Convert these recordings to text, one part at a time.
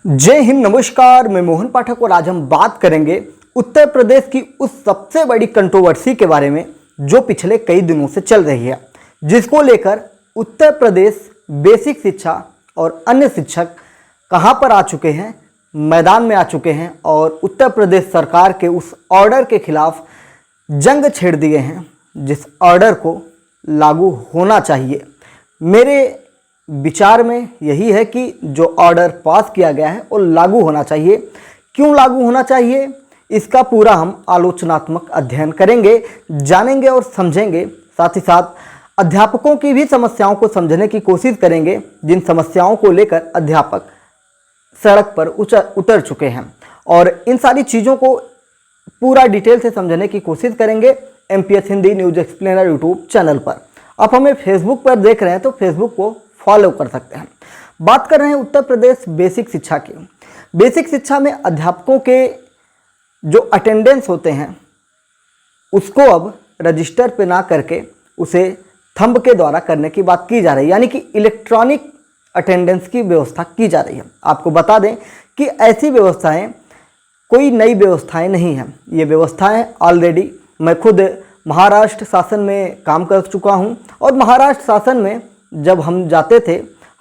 जय हिंद, नमस्कार। मैं मोहन पाठक और आज हम बात करेंगे उत्तर प्रदेश की उस सबसे बड़ी कंट्रोवर्सी के बारे में जो पिछले कई दिनों से चल रही है, जिसको लेकर उत्तर प्रदेश बेसिक शिक्षा और अन्य शिक्षक कहां पर आ चुके हैं, मैदान में आ चुके हैं और उत्तर प्रदेश सरकार के उस ऑर्डर के खिलाफ जंग छेड़ दिए हैं जिस ऑर्डर को लागू होना चाहिए। मेरे विचार में यही है कि जो ऑर्डर पास किया गया है वो लागू होना चाहिए। क्यों लागू होना चाहिए, इसका पूरा हम आलोचनात्मक अध्ययन करेंगे, जानेंगे और समझेंगे। साथ ही साथ अध्यापकों की भी समस्याओं को समझने की कोशिश करेंगे, जिन समस्याओं को लेकर अध्यापक सड़क पर उतर चुके हैं, और इन सारी चीज़ों को पूरा डिटेल से समझने की कोशिश करेंगे MPS Hindi news explainer YouTube channel पर। आप हमें फेसबुक पर देख रहे हैं तो फेसबुक को फॉलो कर सकते हैं। बात कर रहे हैं उत्तर प्रदेश बेसिक शिक्षा की। बेसिक शिक्षा में अध्यापकों के जो अटेंडेंस होते हैं उसको अब रजिस्टर पे ना करके उसे थंब के द्वारा करने की बात की जा रही है, यानी कि इलेक्ट्रॉनिक अटेंडेंस की व्यवस्था की जा रही है। आपको बता दें कि ऐसी व्यवस्थाएं कोई नई व्यवस्थाएं नहीं हैं। ये व्यवस्थाएं ऑलरेडी मैं खुद महाराष्ट्र शासन में काम कर चुका हूं, और महाराष्ट्र शासन में जब हम जाते थे,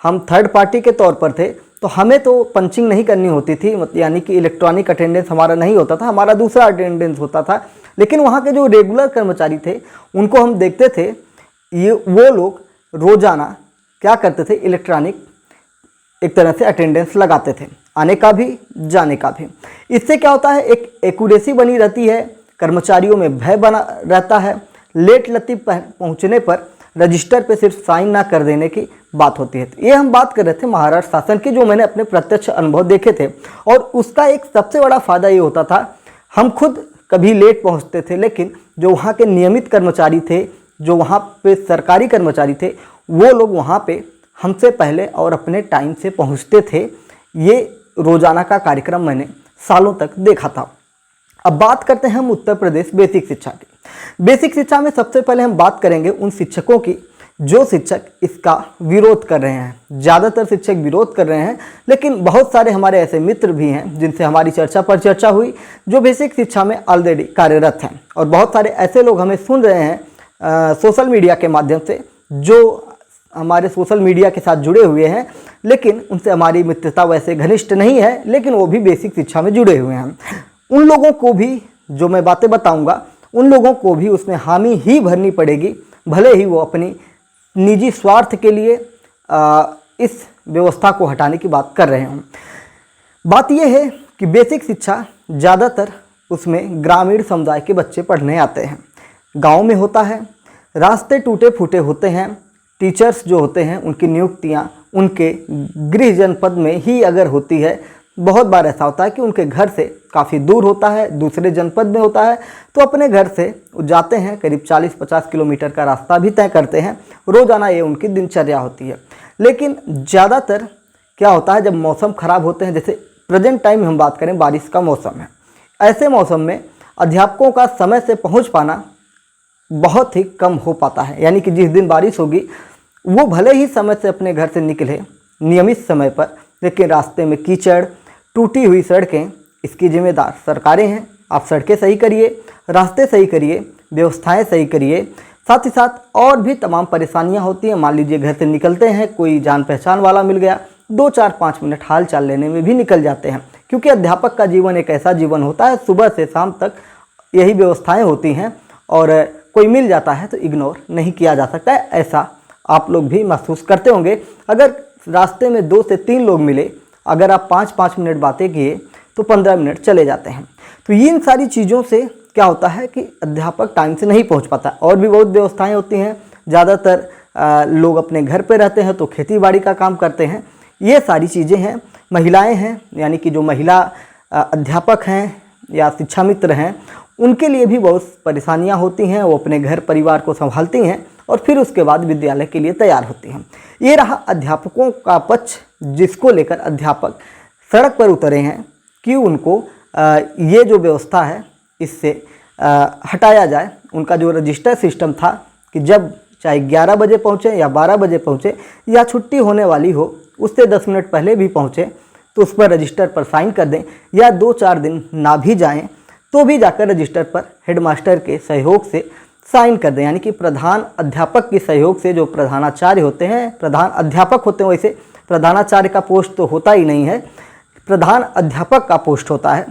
हम थर्ड पार्टी के तौर पर थे, तो हमें तो पंचिंग नहीं करनी होती थी, यानी कि इलेक्ट्रॉनिक अटेंडेंस हमारा नहीं होता था, हमारा दूसरा अटेंडेंस होता था। लेकिन वहाँ के जो रेगुलर कर्मचारी थे उनको हम देखते थे, ये वो लोग रोज़ाना क्या करते थे, इलेक्ट्रॉनिक एक तरह से अटेंडेंस लगाते थे, आने का भी जाने का भी। इससे क्या होता है, एक एक्यूरेसी बनी रहती है, कर्मचारियों में भय बना रहता है। लेट लतीफ़ पहुँचने पर रजिस्टर पे सिर्फ साइन ना कर देने की बात होती है। ये हम बात कर रहे थे महाराष्ट्र शासन की, जो मैंने अपने प्रत्यक्ष अनुभव देखे थे, और उसका एक सबसे बड़ा फ़ायदा ये होता था, हम खुद कभी लेट पहुंचते थे, लेकिन जो वहाँ के नियमित कर्मचारी थे, जो वहाँ पे सरकारी कर्मचारी थे, वो लोग वहाँ पे हमसे पहले और अपने टाइम से पहुँचते थे। ये रोज़ाना का कार्यक्रम मैंने सालों तक देखा था। अब बात करते हैं हम उत्तर प्रदेश बेसिक शिक्षा की। बेसिक शिक्षा में सबसे पहले हम बात करेंगे उन शिक्षकों की जो शिक्षक इसका विरोध कर रहे हैं। ज़्यादातर शिक्षक विरोध कर रहे हैं, लेकिन बहुत सारे हमारे ऐसे मित्र भी हैं जिनसे हमारी चर्चा पर चर्चा हुई, जो बेसिक शिक्षा में ऑलरेडी कार्यरत हैं, और बहुत सारे ऐसे लोग हमें सुन रहे हैं सोशल मीडिया के माध्यम से, जो हमारे सोशल मीडिया के साथ जुड़े हुए हैं, लेकिन उनसे हमारी मित्रता वैसे घनिष्ठ नहीं है, लेकिन वो भी बेसिक शिक्षा में जुड़े हुए हैं। उन लोगों को भी जो मैं बातें बताऊंगा, उन लोगों को भी उसमें हामी ही भरनी पड़ेगी, भले ही वो अपनी निजी स्वार्थ के लिए इस व्यवस्था को हटाने की बात कर रहे हों। बात यह है कि बेसिक शिक्षा ज़्यादातर उसमें ग्रामीण समुदाय के बच्चे पढ़ने आते हैं, गांव में होता है, रास्ते टूटे फूटे होते हैं। टीचर्स जो होते हैं उनकी नियुक्तियाँ उनके गृह जनपद में ही अगर होती है, बहुत बार ऐसा होता है कि उनके घर से काफ़ी दूर होता है, दूसरे जनपद में होता है, तो अपने घर से जाते हैं, करीब 40-50 किलोमीटर का रास्ता भी तय करते हैं। रोज़ाना ये उनकी दिनचर्या होती है। लेकिन ज़्यादातर क्या होता है, जब मौसम ख़राब होते हैं, जैसे प्रेजेंट टाइम हम बात करें, बारिश का मौसम है, ऐसे मौसम में अध्यापकों का समय से पहुँच पाना बहुत ही कम हो पाता है। यानी कि जिस दिन बारिश होगी वो भले ही समय से अपने घर से निकले नियमित समय पर, लेकिन रास्ते में कीचड़, टूटी हुई सड़कें, इसकी जिम्मेदार सरकारें हैं। आप सड़कें सही करिए, रास्ते सही करिए, व्यवस्थाएं सही करिए। साथ ही साथ और भी तमाम परेशानियां होती हैं। मान लीजिए घर से निकलते हैं, कोई जान पहचान वाला मिल गया, 2-4-5 मिनट हाल चाल लेने में भी निकल जाते हैं, क्योंकि अध्यापक का जीवन एक ऐसा जीवन होता है, सुबह से शाम तक यही व्यवस्थाएँ होती हैं, और कोई मिल जाता है तो इग्नोर नहीं किया जा सकता है। ऐसा आप लोग भी महसूस करते होंगे। अगर रास्ते में 2 से 3 लोग मिले, अगर आप 5-5 मिनट बातें किए तो 15 मिनट चले जाते हैं। तो इन सारी चीज़ों से क्या होता है कि अध्यापक टाइम से नहीं पहुंच पाता। और भी बहुत व्यवस्थाएं होती हैं। ज़्यादातर लोग अपने घर पे रहते हैं तो खेती बाड़ी का काम करते हैं। ये सारी चीज़ें हैं। महिलाएं हैं, यानी कि जो महिला अध्यापक हैं या शिक्षा मित्र हैं, उनके लिए भी बहुत परेशानियाँ होती हैं। वो अपने घर परिवार को संभालती हैं और फिर उसके बाद विद्यालय के लिए तैयार होती हैं। ये रहा अध्यापकों का पक्ष, जिसको लेकर अध्यापक सड़क पर उतरे हैं कि उनको ये जो व्यवस्था है इससे हटाया जाए। उनका जो रजिस्टर सिस्टम था कि जब चाहे 11 बजे पहुँचे या 12 बजे पहुँचे या छुट्टी होने वाली हो, उससे 10 मिनट पहले भी पहुँचे, तो उस पर रजिस्टर पर साइन कर दें, या 2-4 दिन ना भी जाएं तो भी जाकर रजिस्टर पर हेडमास्टर के सहयोग से साइन कर दें। यानी कि प्रधान अध्यापक के सहयोग से, जो प्रधानाचार्य होते हैं, प्रधान अध्यापक होते हैं, वैसे प्रधानाचार्य का पोस्ट तो होता ही नहीं है, प्रधान अध्यापक का पोस्ट होता है।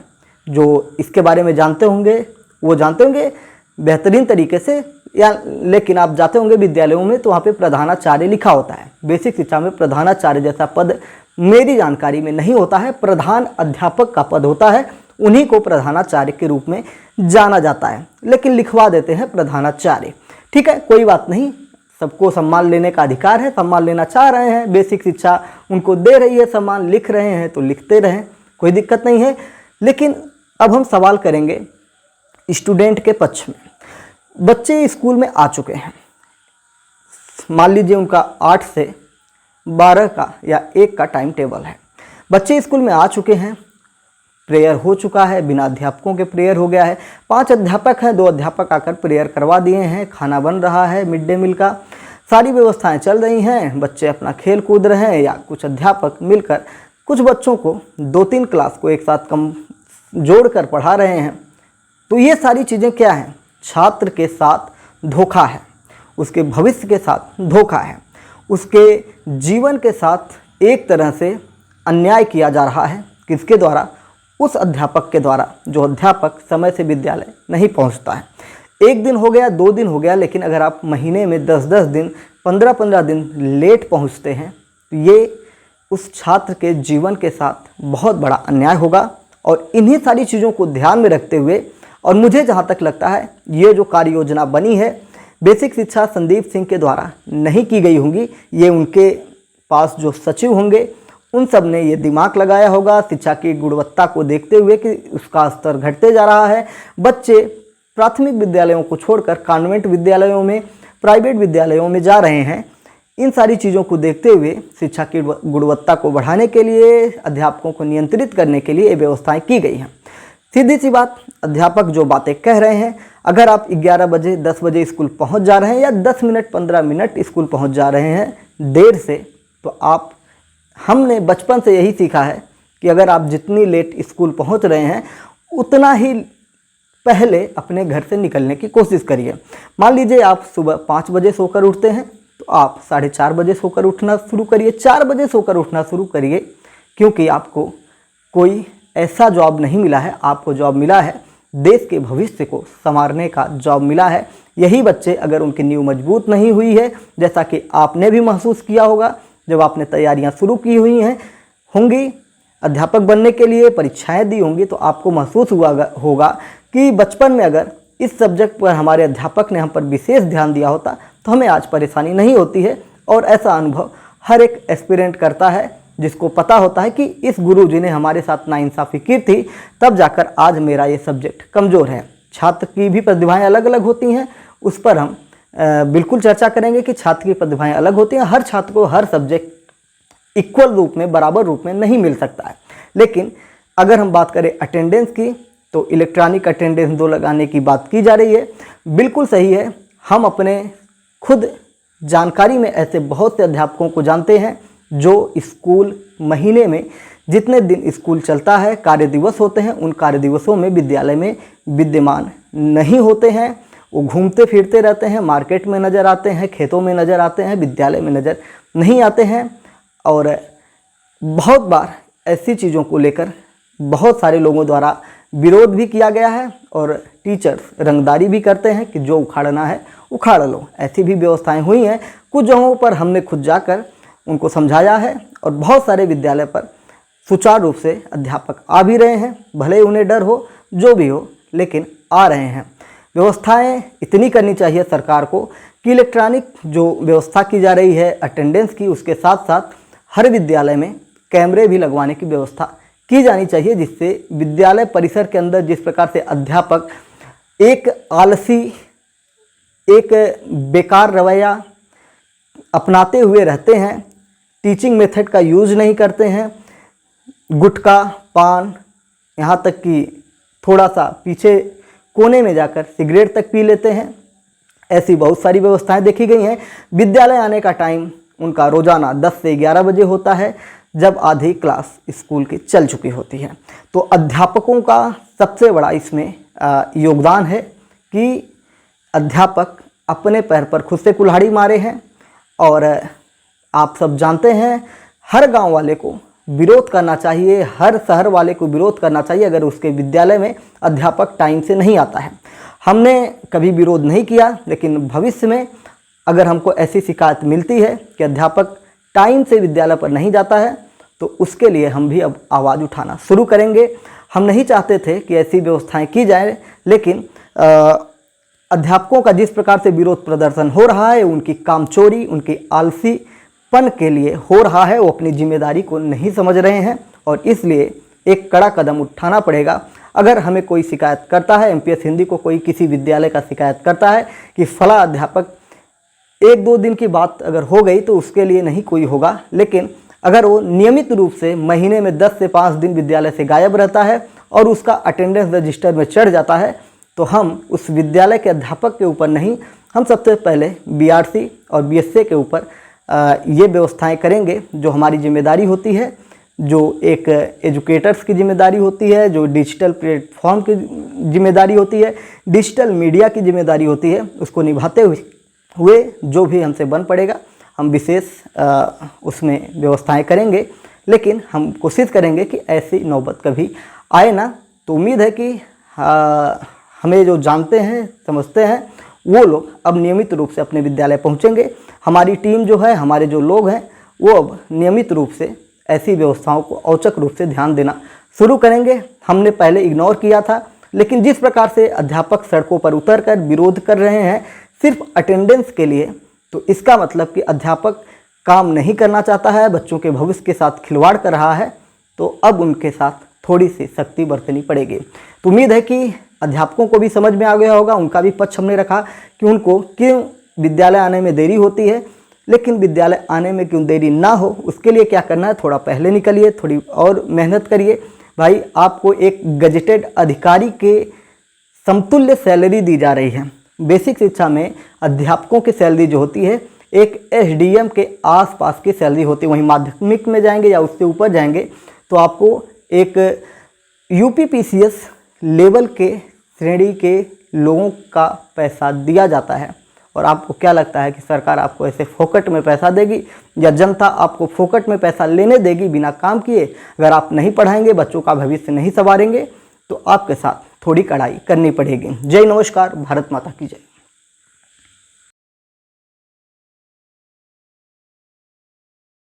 जो इसके बारे में जानते होंगे वो जानते होंगे बेहतरीन तरीके से, या लेकिन आप जाते होंगे विद्यालयों में तो वहाँ पे प्रधानाचार्य लिखा होता है। बेसिक शिक्षा में प्रधानाचार्य जैसा पद मेरी जानकारी में नहीं होता है, प्रधान अध्यापक का पद होता है, उन्हीं को प्रधानाचार्य के रूप में जाना जाता है, लेकिन लिखवा देते हैं प्रधानाचार्य। ठीक है, कोई बात नहीं, सबको सम्मान लेने का अधिकार है, सम्मान लेना चाह रहे हैं, बेसिक शिक्षा उनको दे रही है, सम्मान लिख रहे हैं तो लिखते रहें, कोई दिक्कत नहीं है। लेकिन अब हम सवाल करेंगे स्टूडेंट के पक्ष में। बच्चे स्कूल में आ चुके हैं, मान लीजिए उनका 8 से 12 का या 1 का टाइम टेबल है, बच्चे स्कूल में आ चुके हैं, प्रेयर हो चुका है, बिना अध्यापकों के प्रेयर हो गया है, 5 अध्यापक हैं, 2 अध्यापक आकर प्रेयर करवा दिए हैं, खाना बन रहा है, मिड डे मील का सारी व्यवस्थाएं चल रही हैं, बच्चे अपना खेल कूद रहे हैं, या कुछ अध्यापक मिलकर कुछ बच्चों को 2-3 क्लास को एक साथ कम जोड़कर पढ़ा रहे हैं। तो ये सारी चीज़ें क्या हैं? छात्र के साथ धोखा है, उसके भविष्य के साथ धोखा है, उसके जीवन के साथ एक तरह से अन्याय किया जा रहा है। किसके द्वारा? उस अध्यापक के द्वारा, जो अध्यापक समय से विद्यालय नहीं पहुंचता है। 1 दिन हो गया, 2 दिन हो गया, लेकिन अगर आप महीने में 10-10 दिन, 15-15 दिन लेट पहुंचते हैं तो ये उस छात्र के जीवन के साथ बहुत बड़ा अन्याय होगा। और इन्हीं सारी चीज़ों को ध्यान में रखते हुए, और मुझे जहाँ तक लगता है ये जो कार्य योजना बनी है बेसिक शिक्षा संदीप सिंह के द्वारा नहीं की गई होंगी, ये उनके पास जो सचिव होंगे उन सब ने ये दिमाग लगाया होगा शिक्षा की गुणवत्ता को देखते हुए कि उसका स्तर घटते जा रहा है। बच्चे प्राथमिक विद्यालयों को छोड़कर कॉन्वेंट विद्यालयों में, प्राइवेट विद्यालयों में जा रहे हैं। इन सारी चीज़ों को देखते हुए शिक्षा की गुणवत्ता को बढ़ाने के लिए, अध्यापकों को नियंत्रित करने के लिए ये व्यवस्थाएं की गई हैं। सीधी सी बात, अध्यापक जो बातें कह रहे हैं, अगर आप 11 बजे 10 बजे स्कूल पहुंच जा रहे हैं या 10 मिनट 15 मिनट स्कूल पहुंच जा रहे हैं देर से, तो आप, हमने बचपन से यही सीखा है कि अगर आप जितनी लेट स्कूल पहुंच रहे हैं उतना ही पहले अपने घर से निकलने की कोशिश करिए। मान लीजिए आप सुबह 5 बजे सोकर उठते हैं तो आप 4:30 बजे सोकर उठना शुरू करिए, 4 बजे सोकर उठना शुरू करिए, क्योंकि आपको कोई ऐसा जॉब नहीं मिला है, आपको जॉब मिला है देश के भविष्य को संवारने का जॉब मिला है। यही बच्चे अगर उनकी नींव मजबूत नहीं हुई है, जैसा कि आपने भी महसूस किया होगा जब आपने तैयारियां शुरू की हुई हैं होंगी अध्यापक बनने के लिए, परीक्षाएं दी होंगी, तो आपको महसूस हुआ होगा कि बचपन में अगर इस सब्जेक्ट पर हमारे अध्यापक ने हम पर विशेष ध्यान दिया होता तो हमें आज परेशानी नहीं होती है। और ऐसा अनुभव हर एक एस्पिरेंट करता है जिसको पता होता है कि इस गुरुजी ने हमारे साथ नाइंसाफ़ी की थी, तब जाकर आज मेरा ये सब्जेक्ट कमज़ोर है। छात्र की भी प्रतिभाएं अलग अलग होती हैं, उस पर हम बिल्कुल चर्चा करेंगे कि छात्र की प्रतिभाएं अलग होती हैं। हर छात्र को हर सब्जेक्ट इक्वल रूप में, बराबर रूप में नहीं मिल सकता है। लेकिन अगर हम बात करें अटेंडेंस की, तो इलेक्ट्रॉनिक अटेंडेंस 2 लगाने की बात की जा रही है, बिल्कुल सही है। हम अपने खुद जानकारी में ऐसे बहुत से अध्यापकों को जानते हैं जो स्कूल महीने में जितने दिन स्कूल चलता है, कार्य दिवस होते हैं, उन कार्य दिवसों में विद्यालय में विद्यमान नहीं होते हैं। वो घूमते फिरते रहते हैं, मार्केट में नज़र आते हैं, खेतों में नज़र आते हैं, विद्यालय में नज़र नहीं आते हैं। और बहुत बार ऐसी चीज़ों को लेकर बहुत सारे लोगों द्वारा विरोध भी किया गया है और टीचर्स रंगदारी भी करते हैं कि जो उखाड़ना है उखाड़ लो। ऐसी भी व्यवस्थाएं हुई हैं। कुछ जगहों पर हमने खुद जाकर उनको समझाया है और बहुत सारे विद्यालय पर सुचारू रूप से अध्यापक आ भी रहे हैं, भले उन्हें डर हो, जो भी हो, लेकिन आ रहे हैं। व्यवस्थाएं इतनी करनी चाहिए सरकार को कि इलेक्ट्रॉनिक जो व्यवस्था की जा रही है अटेंडेंस की, उसके साथ साथ हर विद्यालय में कैमरे भी लगवाने की व्यवस्था की जानी चाहिए, जिससे विद्यालय परिसर के अंदर जिस प्रकार से अध्यापक एक आलसी, एक बेकार रवैया अपनाते हुए रहते हैं, टीचिंग मेथड का यूज़ नहीं करते हैं, गुटखा, पान, यहाँ तक कि थोड़ा सा पीछे कोने में जाकर सिगरेट तक पी लेते हैं, ऐसी बहुत सारी व्यवस्थाएं देखी गई हैं। विद्यालय आने का टाइम उनका रोज़ाना 10 से 11 बजे होता है। जब आधी क्लास स्कूल की चल चुकी होती है। तो अध्यापकों का सबसे बड़ा इसमें योगदान है कि अध्यापक अपने पैर पर खुद से कुल्हाड़ी मारे हैं। और आप सब जानते हैं, हर गांव वाले को विरोध करना चाहिए, हर शहर वाले को विरोध करना चाहिए अगर उसके विद्यालय में अध्यापक टाइम से नहीं आता है। हमने कभी विरोध नहीं किया, लेकिन भविष्य में अगर हमको ऐसी शिकायत मिलती है कि अध्यापक टाइम से विद्यालय पर नहीं जाता है, तो उसके लिए हम भी अब आवाज़ उठाना शुरू करेंगे। हम नहीं चाहते थे कि ऐसी व्यवस्थाएं की जाए, लेकिन अध्यापकों का जिस प्रकार से विरोध प्रदर्शन हो रहा है, उनकी कामचोरी, उनकी आलसीपन के लिए हो रहा है, वो अपनी जिम्मेदारी को नहीं समझ रहे हैं और इसलिए एक कड़ा कदम उठाना पड़ेगा। अगर हमें कोई शिकायत करता है, एमपीएस हिंदी को कोई किसी विद्यालय का शिकायत करता है कि फला अध्यापक 1-2 दिन की बात अगर हो गई तो उसके लिए नहीं कोई होगा, लेकिन अगर वो नियमित रूप से महीने में 10 से 5 दिन विद्यालय से गायब रहता है और उसका अटेंडेंस रजिस्टर में चढ़ जाता है, तो हम उस विद्यालय के अध्यापक के ऊपर नहीं, हम सबसे पहले बीआरसी और बीएसए के ऊपर ये व्यवस्थाएं करेंगे जो हमारी जिम्मेदारी होती है, जो एक एजुकेटर्स की जिम्मेदारी होती है, जो डिजिटल प्लेटफॉर्म की जिम्मेदारी होती है, डिजिटल मीडिया की जिम्मेदारी होती है, उसको निभाते हुए जो भी हमसे बन पड़ेगा हम विशेष उसमें व्यवस्थाएं करेंगे। लेकिन हम कोशिश करेंगे कि ऐसी नौबत कभी आए ना। तो उम्मीद है कि हमें जो जानते हैं, समझते हैं, वो लोग अब नियमित रूप से अपने विद्यालय पहुंचेंगे। हमारी टीम जो है, हमारे जो लोग हैं, वो अब नियमित रूप से ऐसी व्यवस्थाओं को औचक रूप से ध्यान देना शुरू करेंगे। हमने पहले इग्नोर किया था, लेकिन जिस प्रकार से अध्यापक सड़कों पर उतरकर विरोध कर रहे हैं सिर्फ अटेंडेंस के लिए, तो इसका मतलब कि अध्यापक काम नहीं करना चाहता है, बच्चों के भविष्य के साथ खिलवाड़ कर रहा है। तो अब उनके साथ थोड़ी सी सख्ती बरतनी पड़ेगी। तो उम्मीद है कि अध्यापकों को भी समझ में आ गया होगा, उनका भी पक्ष हमने रखा कि उनको क्यों विद्यालय आने में देरी होती है। लेकिन विद्यालय आने में क्यों देरी ना हो, उसके लिए क्या करना है, थोड़ा पहले निकलिए, थोड़ी और मेहनत करिए। भाई, आपको एक गजेटेड अधिकारी के समतुल्य सैलरी दी जा रही है। बेसिक शिक्षा में अध्यापकों की सैलरी जो होती है एक एसडीएम के आसपास की सैलरी होती है। वहीं माध्यमिक में जाएंगे या उससे ऊपर जाएंगे तो आपको एक यूपीपीसीएस लेवल के श्रेणी के लोगों का पैसा दिया जाता है। और आपको क्या लगता है कि सरकार आपको ऐसे फोकट में पैसा देगी या जनता आपको फोकट में पैसा लेने देगी बिना काम किए? अगर आप नहीं पढ़ाएंगे, बच्चों का भविष्य नहीं संवारेंगे, तो आपके साथ थोड़ी कड़ाई करनी पड़ेगी। जय नमस्कार, भारत माता की जय।